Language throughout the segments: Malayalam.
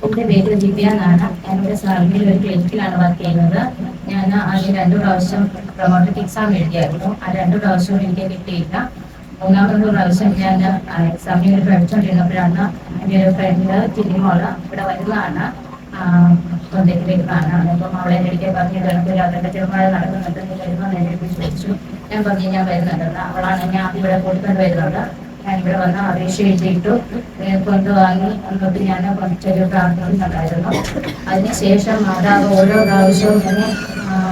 എൻ്റെ പേര് ദിവ്യ എന്നാണ്. ഞാനിവിടെ സാറിൻ്റെ ഒരു ക്ലിനിക്കിലാണ് വർക്ക് ചെയ്യുന്നത്. ഞാൻ ആദ്യം 2 പ്രാവശ്യം പ്രൊമോട്ടഡ് എക്സാം എഴുതിയായിരുന്നു. ആ 2 പ്രാവശ്യവും എനിക്ക് കിട്ടിയില്ല. മൂന്നാമത്തെ പ്രാവശ്യം ഞാൻ എക്സാമിന് പഠിച്ചുകൊണ്ടിരുന്നപ്പോഴാണ് എൻ്റെ ഒരു ഫ്രണ്ട് ചിരിമോള ഇവിടെ വരുന്നതാണ്, കൊണ്ടേക്ക് വരുന്നതാണ്. അപ്പം അവളെ എനിക്ക് പറഞ്ഞു കിടക്കില്ല, അതിൻ്റെ തിരുമഴ നടക്കുന്നുണ്ട്, നീ വരുമെന്ന് എന്നെ ചോദിച്ചു. ഞാൻ പറഞ്ഞു ഞാൻ വരുന്നുണ്ടെന്ന്. അവളാണ് ഞാൻ ഇവിടെ കൂട്ടിക്കൊണ്ട് വരുന്നത്. ഞാനിവിടെ വന്ന് അപേക്ഷ എഴുതിയിട്ടു കൊണ്ടുവാങ്ങി എന്നിട്ട് ഞാൻ കുറച്ചൊരു പ്രാർത്ഥിക്കുന്നുണ്ടായിരുന്നു. അതിനുശേഷം മാതാവ് ഓരോ പ്രാവശ്യവും ഇങ്ങനെ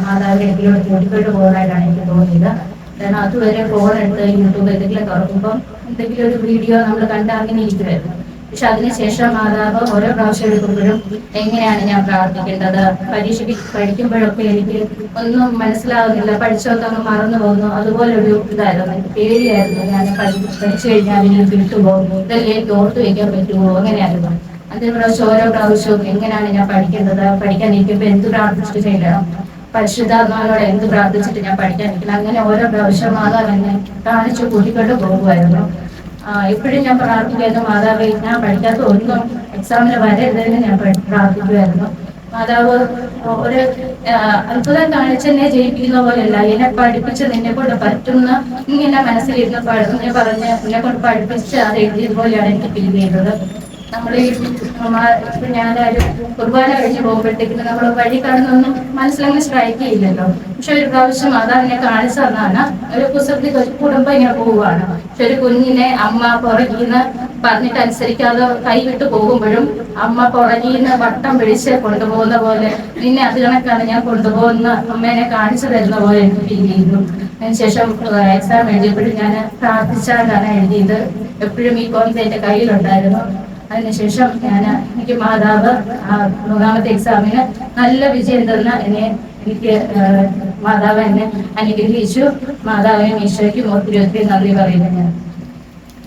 മാതാവിനെ എനിക്കിവിടെ കൂട്ടിക്കൊണ്ട് പോകുന്നതായിട്ടാണ് എനിക്ക് തോന്നിയത്. കാരണം അതുവരെ ഫോൺ എടുത്ത് യൂട്യൂബ് എന്തെങ്കിലും തുറക്കുമ്പോൾ എന്തെങ്കിലും ഒരു വീഡിയോ നമ്മൾ കണ്ട് അങ്ങനെ ഇരിക്കുമായിരുന്നു. പക്ഷെ അതിനുശേഷം മാതാവ് ഓരോ പ്രാവശ്യം എടുക്കുമ്പോഴും എങ്ങനെയാണ് ഞാൻ പ്രാർത്ഥിക്കേണ്ടത്, പരീക്ഷയ്ക്ക് പഠിക്കുമ്പോഴൊക്കെ എനിക്ക് ഒന്നും മനസ്സിലാകുന്നില്ല, പഠിച്ചൊക്കെ അങ്ങ് മറന്നു പോകുന്നു, അതുപോലൊരു ഇതായിരുന്നു. എനിക്ക് പേടിയായിരുന്നു, ഞാൻ പഠിച്ചു കഴിഞ്ഞാൽ എനിക്ക് വിട്ടുപോകുന്നു, ഇതെല്ലാം എനിക്ക് ഓർത്ത് വയ്ക്കാൻ പറ്റുമോ, അങ്ങനെയായിരുന്നു. അതേ പ്രാവശ്യം ഓരോ പ്രാവശ്യവും എങ്ങനെയാണ് ഞാൻ പഠിക്കേണ്ടത്, പഠിക്കാൻ ഇരിക്കുമ്പോൾ എന്ത് പ്രാർത്ഥിച്ചിട്ട് ചെയ്യണം, പരിശുദ്ധാത്മാവിനോട് എന്ത് പ്രാർത്ഥിച്ചിട്ട് ഞാൻ പഠിക്കാൻ ഇരിക്കണം, അങ്ങനെ ഓരോ പ്രാവശ്യം മാതാവ് എന്നെ കാണിച്ചു കൂട്ടിക്കൊണ്ട് പോകുമായിരുന്നു. ഇപ്പോഴും ഞാൻ പ്രാർത്ഥിക്കുമായിരുന്നു, മാതാവ് ഞാൻ പഠിക്കാത്ത ഒന്നും എക്സാമിന് വരരുതെന്ന് ഞാൻ പ്രാർത്ഥിക്കുമായിരുന്നു. മാതാവ് ഒരു അത്ഭുതം കാണിച്ചെന്നെ ജയിപ്പിക്കുന്ന പോലെയല്ല, എന്നെ പഠിപ്പിച്ച് നിന്നെ കൊണ്ട് പറ്റുന്ന ഇങ്ങനെ മനസ്സിലിരുന്ന് പറഞ്ഞ് എന്നെ കൊണ്ട് പഠിപ്പിച്ച് അത് എഴുതിയതുപോലെയാണ് എനിക്ക് ഫീൽ ചെയ്തത്. നമ്മൾ ഇപ്പൊ ഞാനൊരു കുർബാന കഴിഞ്ഞ് പോകുമ്പോഴത്തേക്കും നമ്മൾ വഴി കാണുന്നൊന്നും മനസ്സിലങ്ങനെ സ്ട്രൈക്ക് ചെയ്യില്ലല്ലോ. പക്ഷെ ഒരു പ്രാവശ്യം മാതാവിനെ കാണിച്ചു തന്നാണ്. ഒരു കുസൃതി കുടുംബം ഇങ്ങനെ പോവുകയാണ്. പക്ഷെ ഒരു കുഞ്ഞിനെ അമ്മ പുറകിന്ന് പറഞ്ഞിട്ട് അനുസരിക്കാതെ കൈവിട്ട് പോകുമ്പോഴും അമ്മ പുറകിന്ന് വട്ടം പിടിച്ച് കൊണ്ടുപോകുന്ന പോലെ, നിന്നെ അത് കണക്കാണ് ഞാൻ കൊണ്ടുപോകുന്ന അമ്മേനെ കാണിച്ചു തരുന്ന പോലെ എനിക്ക് ഫീൽ ചെയ്യുന്നു. അതിനുശേഷം എക്സാം എഴുതിയപ്പോഴും ഞാൻ പ്രാർത്ഥിച്ചാലാണ് എഴുതിയത്. എപ്പോഴും ഈ കോയിൻ എൻ്റെ കയ്യിലുണ്ടായിരുന്നു. അതിനുശേഷം എനിക്ക് മാതാവ് 3ാമത്തെ എക്സാമിന് നല്ല വിജയം തന്ന എനിക്ക് മാതാവ് എന്നെ അനുഗ്രഹിച്ചു. മാതാവിനും ഈശോയ്ക്കും ഒത്തിരി നന്ദി പറയുന്നു. ഞാൻ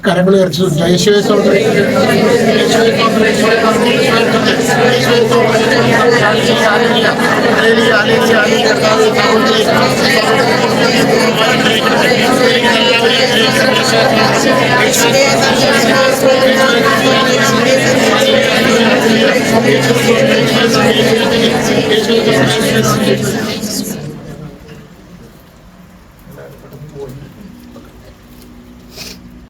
കരങ്ങൾ